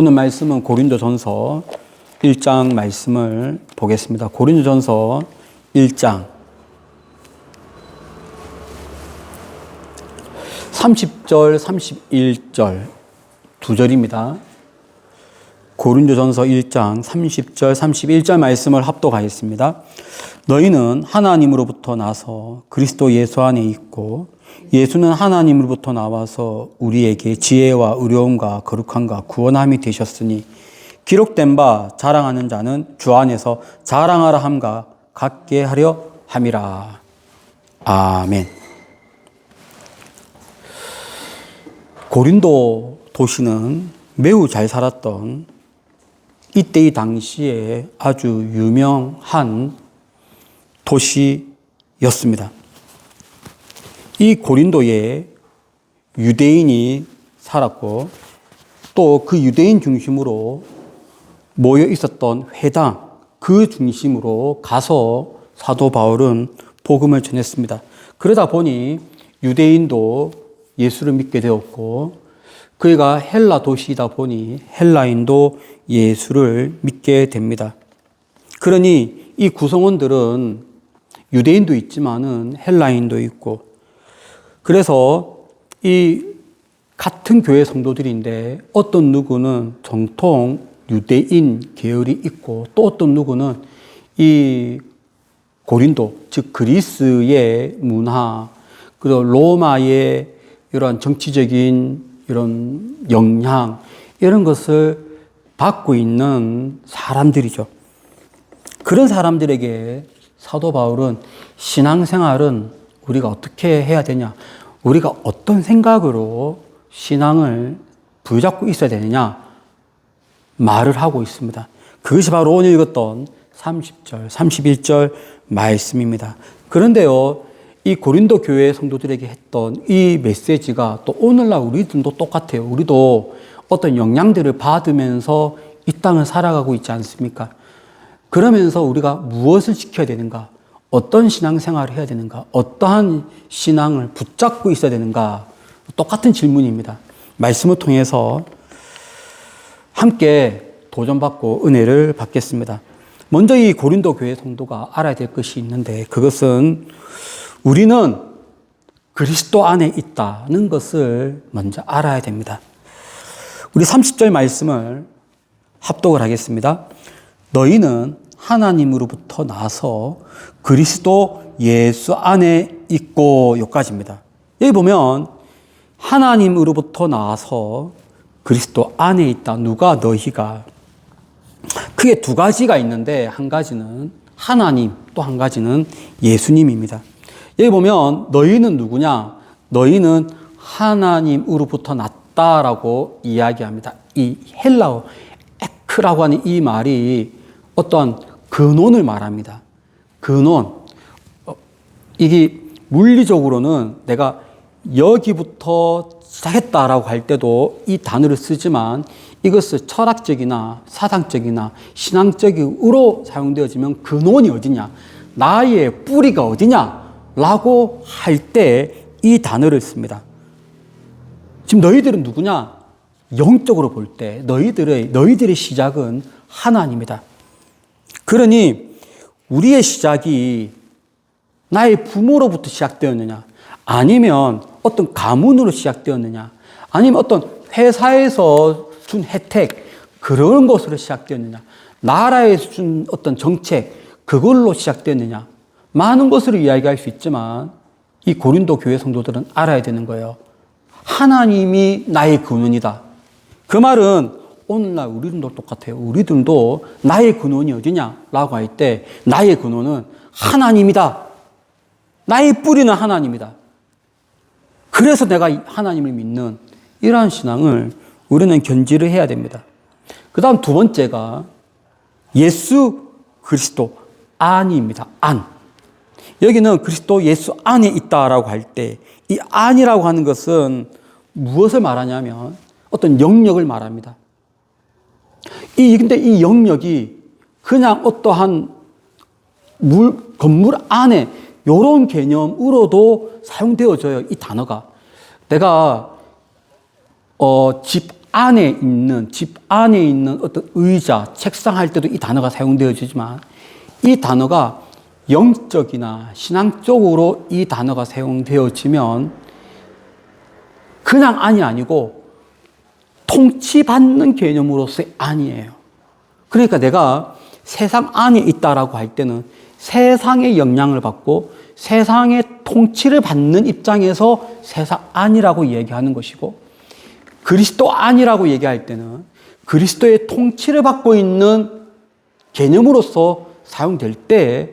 오늘 말씀은 고린도전서 1장 말씀을 보겠습니다. 고린도전서 1장 30절, 31절 두 절입니다. 고린도전서 1장 30절, 31절 말씀을 합독하겠습니다. 너희는 하나님으로부터 나서 그리스도 예수 안에 있고 예수는 하나님으로부터 나와서 우리에게 지혜와 의로움과 거룩함과 구원함이 되셨으니 기록된 바 자랑하는 자는 주 안에서 자랑하라 함과 같게 하려 함이라. 아멘. 고린도 도시는 매우 잘 살았던 이때 이 당시에 아주 유명한 도시였습니다. 이 고린도에 유대인이 살았고 또 그 유대인 중심으로 모여 있었던 회당 그 중심으로 가서 사도 바울은 복음을 전했습니다. 그러다 보니 유대인도 예수를 믿게 되었고 그가 헬라 도시이다 보니 헬라인도 예수를 믿게 됩니다. 그러니 이 구성원들은 유대인도 있지만은 헬라인도 있고 그래서 이 같은 교회 성도들인데 어떤 누구는 정통 유대인 계열이 있고 또 어떤 누구는 이 고린도 즉 그리스의 문화 그리고 로마의 이러한 정치적인 이런 영향 이런 것을 받고 있는 사람들이죠. 그런 사람들에게 사도 바울은 신앙생활은 우리가 어떻게 해야 되냐, 우리가 어떤 생각으로 신앙을 부여잡고 있어야 되느냐 말을 하고 있습니다. 그것이 바로 오늘 읽었던 30절, 31절 말씀입니다. 그런데요, 이 고린도 교회 성도들에게 했던 이 메시지가 또 오늘날 우리들도 똑같아요. 우리도 어떤 영향들을 받으면서 이 땅을 살아가고 있지 않습니까? 그러면서 우리가 무엇을 지켜야 되는가? 어떤 신앙생활을 해야 되는가? 어떠한 신앙을 붙잡고 있어야 되는가? 똑같은 질문입니다. 말씀을 통해서 함께 도전받고 은혜를 받겠습니다. 먼저 이 고린도 교회 성도가 알아야 될 것이 있는데 그것은 우리는 그리스도 안에 있다는 것을 먼저 알아야 됩니다. 우리 30절 말씀을 합독을 하겠습니다. 너희는 하나님으로부터 나서 그리스도 예수 안에 있고 여기까지입니다. 여기 보면 하나님으로부터 나와서 그리스도 안에 있다. 누가? 너희가. 크게 두 가지가 있는데 한 가지는 하나님 또 한 가지는 예수님입니다. 여기 보면 너희는 누구냐? 너희는 하나님으로부터 났다라고 이야기합니다. 이 헬라어 에크라고 하는 이 말이 어떤 근원을 말합니다. 근원. 이게 물리적으로는 내가 여기부터 시작했다라고 할 때도 이 단어를 쓰지만 이것을 철학적이나 사상적이나 신앙적으로 사용되어지면 근원이 어디냐? 나의 뿌리가 어디냐? 라고 할 때 이 단어를 씁니다. 지금 너희들은 누구냐? 영적으로 볼 때 너희들의 시작은 하나님이다. 그러니 우리의 시작이 나의 부모로부터 시작되었느냐? 아니면 어떤 가문으로 시작되었느냐? 아니면 어떤 회사에서 준 혜택 그런 것으로 시작되었느냐? 나라에서 준 어떤 정책 그걸로 시작되었느냐? 많은 것으로 이야기할 수 있지만 이 고린도 교회 성도들은 알아야 되는 거예요. 하나님이 나의 근원이다. 그 말은 오늘날 우리들도 똑같아요. 우리들도 나의 근원이 어디냐라고 할 때 나의 근원은 하나님이다. 나의 뿌리는 하나님이다. 그래서 내가 하나님을 믿는 이러한 신앙을 우리는 견지를 해야 됩니다. 그 다음 두 번째가 예수 그리스도 안입니다. 안. 여기는 그리스도 예수 안에 있다라고 할 때 이 안이라고 하는 것은 무엇을 말하냐면 어떤 영역을 말합니다. 근데 이 영역이 그냥 어떠한 건물 안에 이런 개념으로도 사용되어져요. 이 단어가. 내가 집 안에 있는, 집 안에 있는 어떤 의자, 책상 할 때도 이 단어가 사용되어지지만 이 단어가 영적이나 신앙적으로 이 단어가 사용되어지면 그냥 안이 아니고 통치받는 개념으로서의 안이에요. 그러니까 내가 세상 안에 있다라고 할 때는 세상의 영향을 받고 세상의 통치를 받는 입장에서 세상 안이라고 얘기하는 것이고, 그리스도 안이라고 얘기할 때는 그리스도의 통치를 받고 있는 개념으로서 사용될 때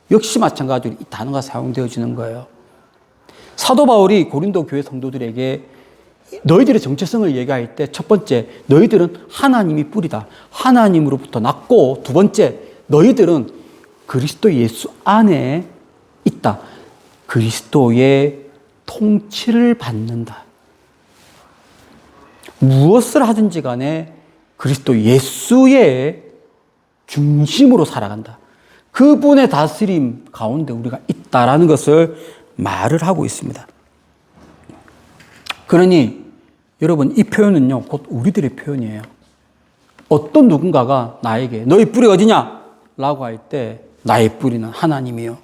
역시 마찬가지로 이 단어가 사용되어지는 거예요. 사도 바울이 고린도 교회 성도들에게 너희들의 정체성을 얘기할 때 첫 번째, 너희들은 하나님이 뿌리다. 하나님으로부터 났고, 두 번째, 너희들은 그리스도 예수 안에 있다. 그리스도의 통치를 받는다. 무엇을 하든지 간에 그리스도 예수의 중심으로 살아간다. 그분의 다스림 가운데 우리가 있다라는 것을 말을 하고 있습니다. 그러니 여러분, 이 표현은요, 곧 우리들의 표현이에요. 어떤 누군가가 나에게 너희 뿌리 어디냐? 라고 할 때 나의 뿌리는 하나님이요.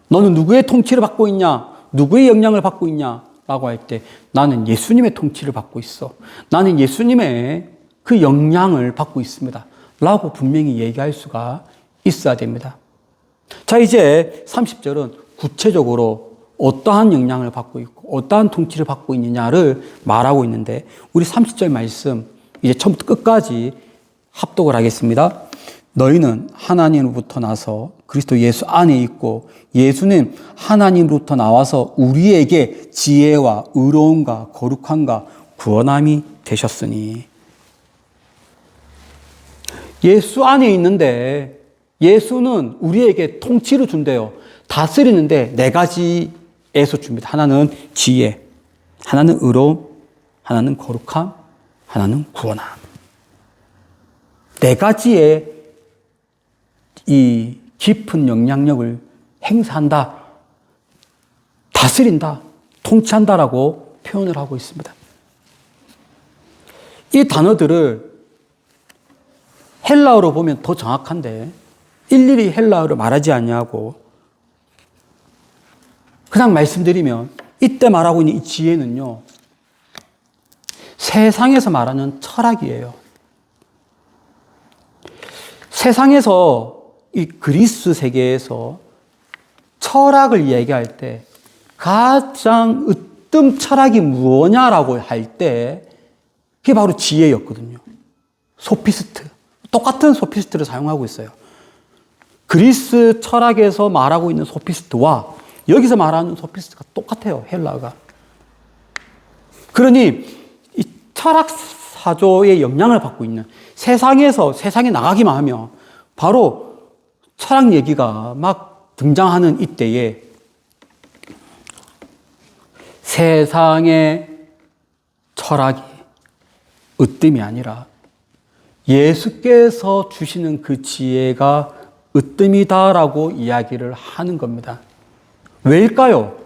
너는 누구의 통치를 받고 있냐? 누구의 영향을 받고 있냐? 라고 할 때 나는 예수님의 통치를 받고 있어. 나는 예수님의 그 영향을 받고 있습니다. 라고 분명히 얘기할 수가 있어야 됩니다. 자, 이제 30절은 구체적으로 어떠한 영향을 받고 있고 어떠한 통치를 받고 있느냐를 말하고 있는데, 우리 30절 말씀 이제 처음부터 끝까지 합독을 하겠습니다. 너희는 하나님으로부터 나서 그리스도 예수 안에 있고 예수는 하나님으로부터 나와서 우리에게 지혜와 의로움과 거룩함과 구원함이 되셨으니. 예수 안에 있는데 예수는 우리에게 통치를 준대요. 다스리는데 네 가지에서 줍니다. 하나는 지혜, 하나는 의로움, 하나는 거룩함, 하나는 구원함. 네 가지의 이 깊은 영향력을 행사한다, 다스린다, 통치한다라고 표현을 하고 있습니다. 이 단어들을 헬라어로 보면 더 정확한데 일일이 헬라어로 말하지 않냐고 그냥 말씀드리면, 이때 말하고 있는 이 지혜는요, 세상에서 말하는 철학이에요. 세상에서 이 그리스 세계에서 철학을 얘기할 때 가장 으뜸 철학이 무엇냐라고 할 때 그게 바로 지혜였거든요. 소피스트. 똑같은 소피스트를 사용하고 있어요. 그리스 철학에서 말하고 있는 소피스트와 여기서 말하는 소피스트가 똑같아요. 헬라어가. 그러니 이 철학 사조의 영향을 받고 있는, 세상에서 세상에 나가기만 하면 바로 철학 얘기가 막 등장하는 이때에 세상의 철학이 으뜸이 아니라 예수께서 주시는 그 지혜가 으뜸이다라고 이야기를 하는 겁니다. 왜일까요?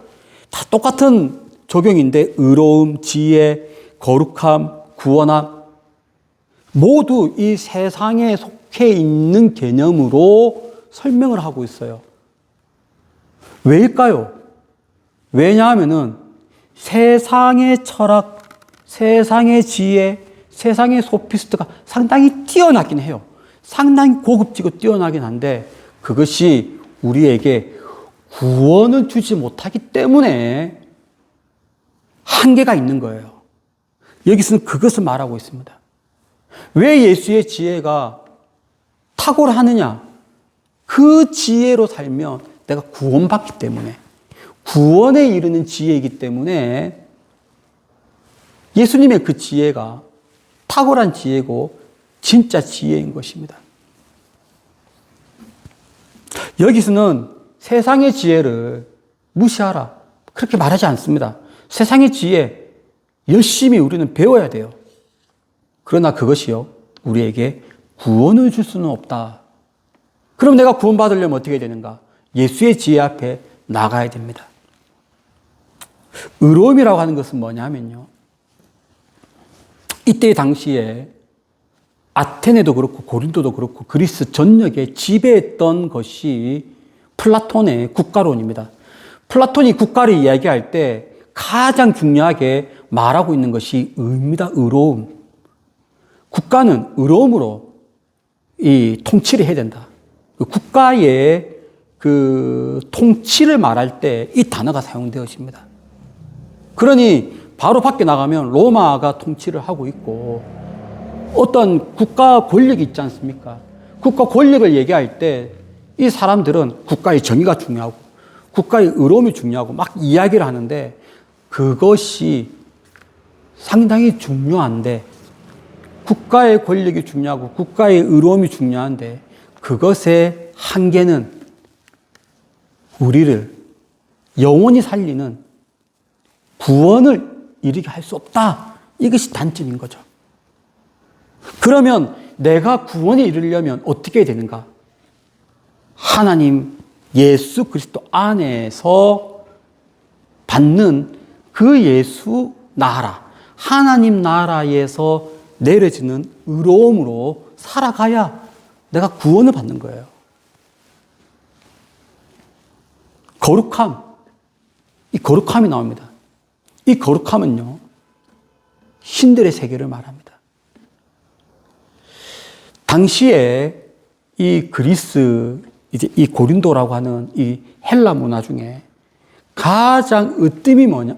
다 똑같은 적용인데 의로움, 지혜, 거룩함, 구원함 모두 이 세상에 속해 있는 개념으로 설명을 하고 있어요. 왜일까요? 왜냐하면은 세상의 철학, 세상의 지혜, 세상의 소피스트가 상당히 뛰어나긴 해요. 상당히 고급지고 뛰어나긴 한데 그것이 우리에게 구원을 주지 못하기 때문에 한계가 있는 거예요. 여기서는 그것을 말하고 있습니다. 왜 예수의 지혜가 탁월하느냐? 그 지혜로 살면 내가 구원받기 때문에, 구원에 이르는 지혜이기 때문에 예수님의 그 지혜가 탁월한 지혜고 진짜 지혜인 것입니다. 여기서는 세상의 지혜를 무시하라, 그렇게 말하지 않습니다. 세상의 지혜 열심히 우리는 배워야 돼요. 그러나 그것이요, 우리에게 구원을 줄 수는 없다. 그럼 내가 구원받으려면 어떻게 되는가? 예수의 지혜 앞에 나가야 됩니다. 의로움이라고 하는 것은 뭐냐면요, 이때 당시에 아테네도 그렇고 고린도도 그렇고 그리스 전역에 지배했던 것이 플라톤의 국가론입니다. 플라톤이 국가를 이야기할 때 가장 중요하게 말하고 있는 것이 의입니다. 의로움. 국가는 의로움으로 이 통치를 해야 된다. 국가의 그 통치를 말할 때 이 단어가 사용되어집니다. 그러니 바로 밖에 나가면 로마가 통치를 하고 있고 어떤 국가 권력이 있지 않습니까? 국가 권력을 얘기할 때 이 사람들은 국가의 정의가 중요하고 국가의 의로움이 중요하고 막 이야기를 하는데 그것이 상당히 중요한데 국가의 권력이 중요하고 국가의 의로움이 중요한데 그것의 한계는 우리를 영원히 살리는 구원을 이르게 할 수 없다. 이것이 단점인 거죠. 그러면 내가 구원에 이르려면 어떻게 해야 되는가? 하나님 예수 그리스도 안에서 받는 그 예수 나라, 하나님 나라에서 내려지는 의로움으로 살아가야 내가 구원을 받는 거예요. 거룩함, 이 거룩함이 나옵니다. 이 거룩함은요, 신들의 세계를 말합니다. 당시에 이 그리스, 이제 이 고린도라고 하는 이 헬라 문화 중에 가장 으뜸이 뭐냐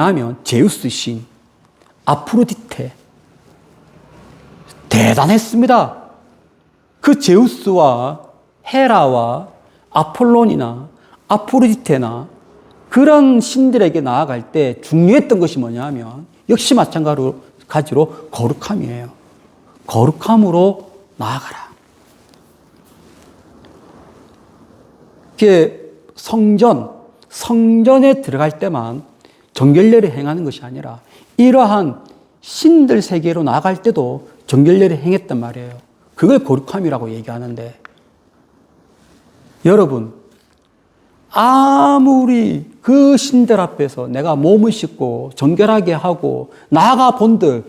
하면 제우스 신, 아프로디테. 대단했습니다. 그 제우스와 헤라와 아폴론이나 아프로디테나 그런 신들에게 나아갈 때 중요했던 것이 뭐냐 하면 역시 마찬가지로 거룩함이에요. 거룩함으로 나아가라. 이게 성전에 들어갈 때만 정결례를 행하는 것이 아니라 이러한 신들 세계로 나갈 때도 정결례를 행했단 말이에요. 그걸 거룩함이라고 얘기하는데 여러분 아무리 그 신들 앞에서 내가 몸을 씻고 정결하게 하고 나아가 본들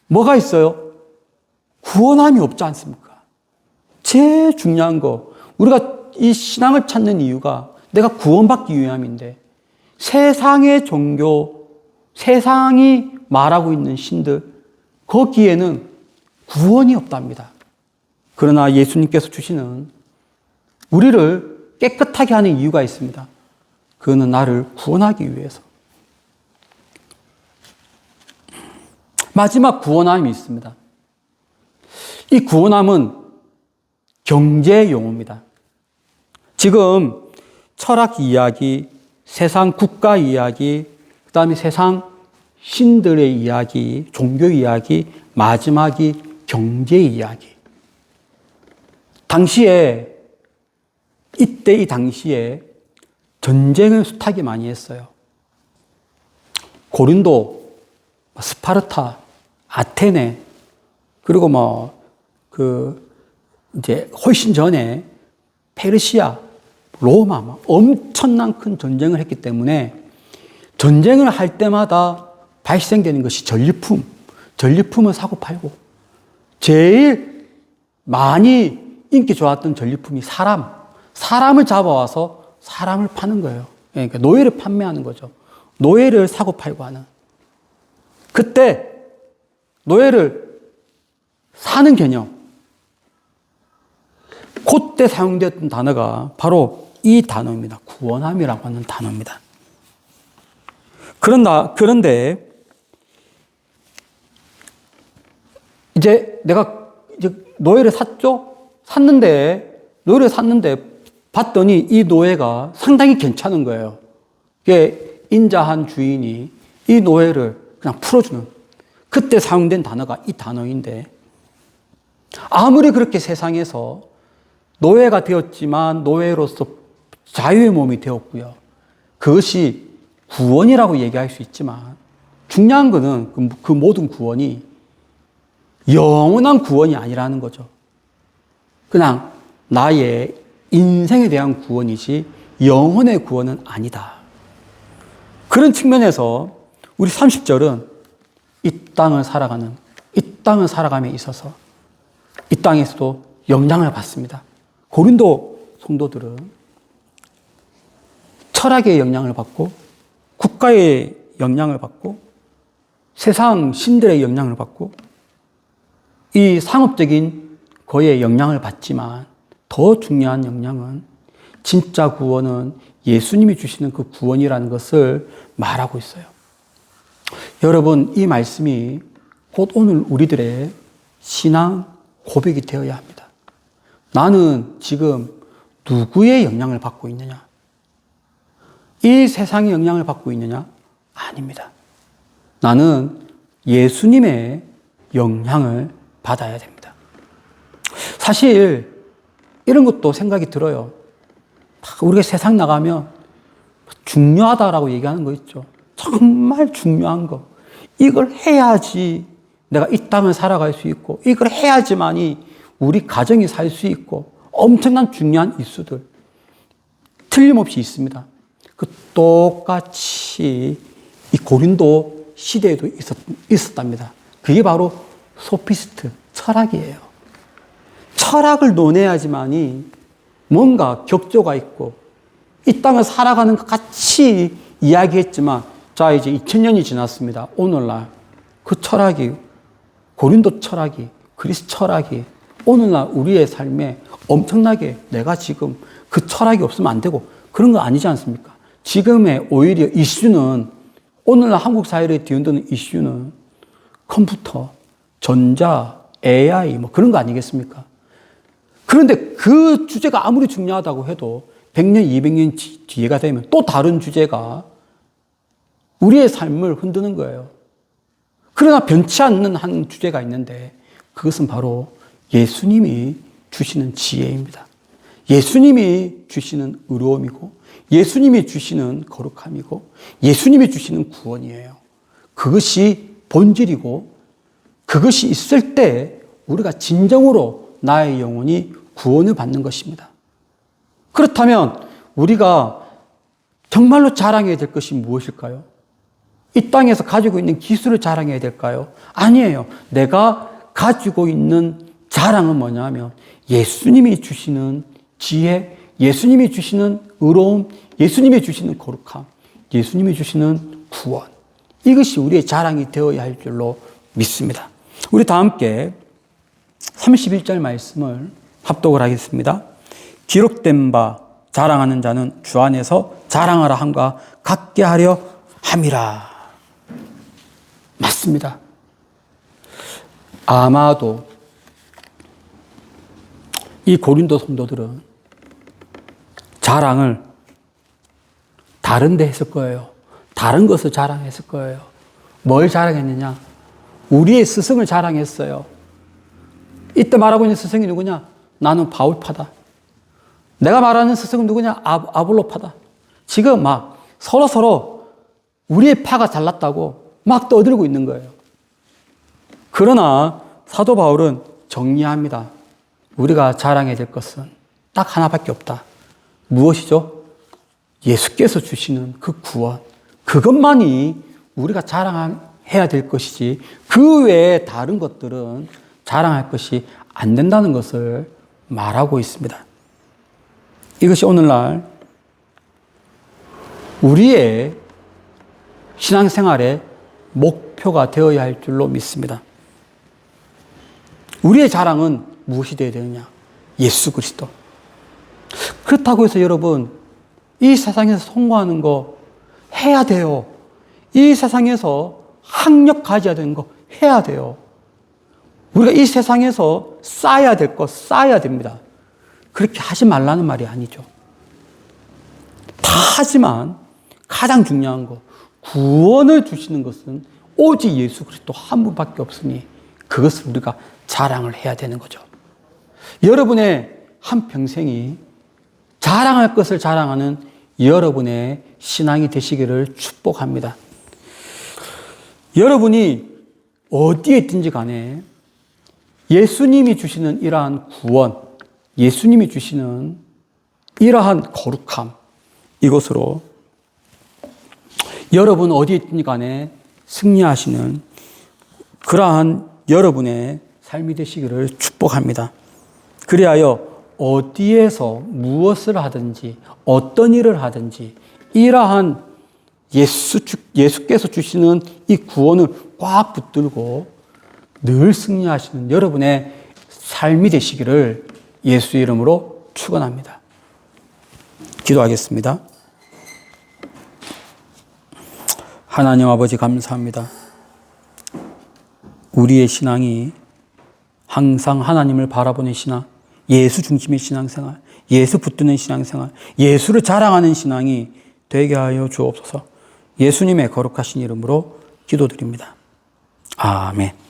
뭐가 있어요? 구원함이 없지 않습니까? 제일 중요한 거 우리가 이 신앙을 찾는 이유가 내가 구원받기 위함인데 세상의 종교, 세상이 말하고 있는 신들 거기에는 구원이 없답니다. 그러나 예수님께서 주시는 우리를 깨끗하게 하는 이유가 있습니다. 그거는 나를 구원하기 위해서. 마지막 구원함이 있습니다. 이 구원함은 경제 용어입니다. 지금 철학 이야기, 세상 국가 이야기, 그 다음에 세상 신들의 이야기, 종교 이야기, 마지막이 경제 이야기. 이 당시에 전쟁을 숱하게 많이 했어요. 고린도, 스파르타, 아테네, 그리고 이제 훨씬 전에 페르시아, 로마, 엄청난 큰 전쟁을 했기 때문에 전쟁을 할 때마다 발생되는 것이 전리품을 사고 팔고 제일 많이 인기 좋았던 전리품이 사람을 잡아와서 사람을 파는 거예요. 그러니까 노예를 판매하는 거죠. 노예를 사고 팔고 하는. 그때 노예를 사는 개념. 그때 사용되었던 단어가 바로 이 단어입니다. 구원함이라고 하는 단어입니다. 그런데 이제 내가 노예를 샀는데 봤더니 이 노예가 상당히 괜찮은 거예요. 이게 인자한 주인이 이 노예를 그냥 풀어주는 그때 사용된 단어가 이 단어인데 아무리 그렇게 세상에서 노예가 되었지만 노예로서 자유의 몸이 되었고요. 그것이 구원이라고 얘기할 수 있지만 중요한 것은 그 모든 구원이 영원한 구원이 아니라는 거죠. 그냥 나의 인생에 대한 구원이지 영혼의 구원은 아니다. 그런 측면에서 우리 30절은 이 땅을 살아감에 있어서 이 땅에서도 영향을 받습니다. 고린도 성도들은 철학의 영향을 받고 국가의 영향을 받고 세상 신들의 영향을 받고 이 상업적인 거의 영향을 받지만 더 중요한 영향은 진짜 구원은 예수님이 주시는 그 구원이라는 것을 말하고 있어요. 여러분, 이 말씀이 곧 오늘 우리들의 신앙 고백이 되어야 합니다. 나는 지금 누구의 영향을 받고 있느냐? 이 세상의 영향을 받고 있느냐? 아닙니다. 나는 예수님의 영향을 받아야 됩니다. 사실 이런 것도 생각이 들어요. 우리가 세상 나가면 중요하다라고 얘기하는 거 있죠. 정말 중요한 거. 이걸 해야지 내가 이 땅을 살아갈 수 있고, 이걸 해야지만이 우리 가정이 살 수 있고, 엄청난 중요한 이슈들 틀림없이 있습니다. 그 똑같이 이 고린도 시대에도 있었답니다. 그게 바로 소피스트, 철학이에요. 철학을 논해야지만이 뭔가 격조가 있고 이 땅을 살아가는 것 같이 이야기했지만, 자, 이제 2000년이 지났습니다. 오늘날 그 철학이, 고린도 철학이, 그리스 철학이 오늘날 우리의 삶에 엄청나게 내가 지금 그 철학이 없으면 안 되고 그런 거 아니지 않습니까? 지금의 오히려 이슈는, 오늘날 한국 사회를 뒤흔드는 이슈는 컴퓨터, 전자, AI 뭐 그런 거 아니겠습니까? 그런데 그 주제가 아무리 중요하다고 해도 100년, 200년 뒤에가 되면 또 다른 주제가 우리의 삶을 흔드는 거예요. 그러나 변치 않는 한 주제가 있는데 그것은 바로 예수님이 주시는 지혜입니다. 예수님이 주시는 의로움이고 예수님이 주시는 거룩함이고 예수님이 주시는 구원이에요. 그것이 본질이고 그것이 있을 때 우리가 진정으로 나의 영혼이 구원을 받는 것입니다. 그렇다면 우리가 정말로 자랑해야 될 것이 무엇일까요? 이 땅에서 가지고 있는 기술을 자랑해야 될까요? 아니에요. 내가 가지고 있는 자랑은 뭐냐면 예수님이 주시는 지혜, 예수님이 주시는 의로움, 예수님이 주시는 거룩함, 예수님이 주시는 구원. 이것이 우리의 자랑이 되어야 할 줄로 믿습니다. 우리 다 함께 31절 말씀을 합독을 하겠습니다. 기록된 바 자랑하는 자는 주 안에서 자랑하라 함과 같게 하려 함이라. 맞습니다. 아마도 이 고린도 성도들은 자랑을 다른 데 했을 거예요. 다른 것을 자랑했을 거예요. 뭘 자랑했느냐? 우리의 스승을 자랑했어요. 이때 말하고 있는 스승이 누구냐? 나는 바울파다. 내가 말하는 스승은 누구냐? 아볼로파다. 지금 막 서로 우리의 파가 잘났다고 막 떠들고 있는 거예요. 그러나 사도 바울은 정리합니다. 우리가 자랑해야 될 것은 딱 하나밖에 없다. 무엇이죠? 예수께서 주시는 그 구원. 그것만이 우리가 자랑해야 될 것이지 그 외에 다른 것들은 자랑할 것이 안 된다는 것을 말하고 있습니다. 이것이 오늘날 우리의 신앙생활의 목표가 되어야 할 줄로 믿습니다. 우리의 자랑은 무엇이 되어야 되느냐? 예수 그리스도. 그렇다고 해서 여러분, 이 세상에서 성공하는 거 해야 돼요. 이 세상에서 학력 가져야 되는 거 해야 돼요. 우리가 이 세상에서 쌓아야 될 거 쌓아야 됩니다. 그렇게 하지 말라는 말이 아니죠. 다 하지만 가장 중요한 거, 구원을 주시는 것은 오직 예수 그리스도 한 분밖에 없으니 그것을 우리가 자랑을 해야 되는 거죠. 여러분의 한 평생이 자랑할 것을 자랑하는 여러분의 신앙이 되시기를 축복합니다. 여러분이 어디에 있든지 간에 예수님이 주시는 이러한 구원, 예수님이 주시는 이러한 거룩함, 이것으로 여러분 어디에 있든지 간에 승리하시는 그러한 여러분의 삶이 되시기를 축복합니다. 그리하여 어디에서 무엇을 하든지 어떤 일을 하든지 이러한 예수께서 주시는 이 구원을 꽉 붙들고 늘 승리하시는 여러분의 삶이 되시기를 예수의 이름으로 축원합니다. 기도하겠습니다. 하나님 아버지 감사합니다. 우리의 신앙이 항상 하나님을 바라보는 신앙, 예수 중심의 신앙생활, 예수 붙드는 신앙생활, 예수를 자랑하는 신앙이 되게 하여 주옵소서. 예수님의 거룩하신 이름으로 기도드립니다. 아멘.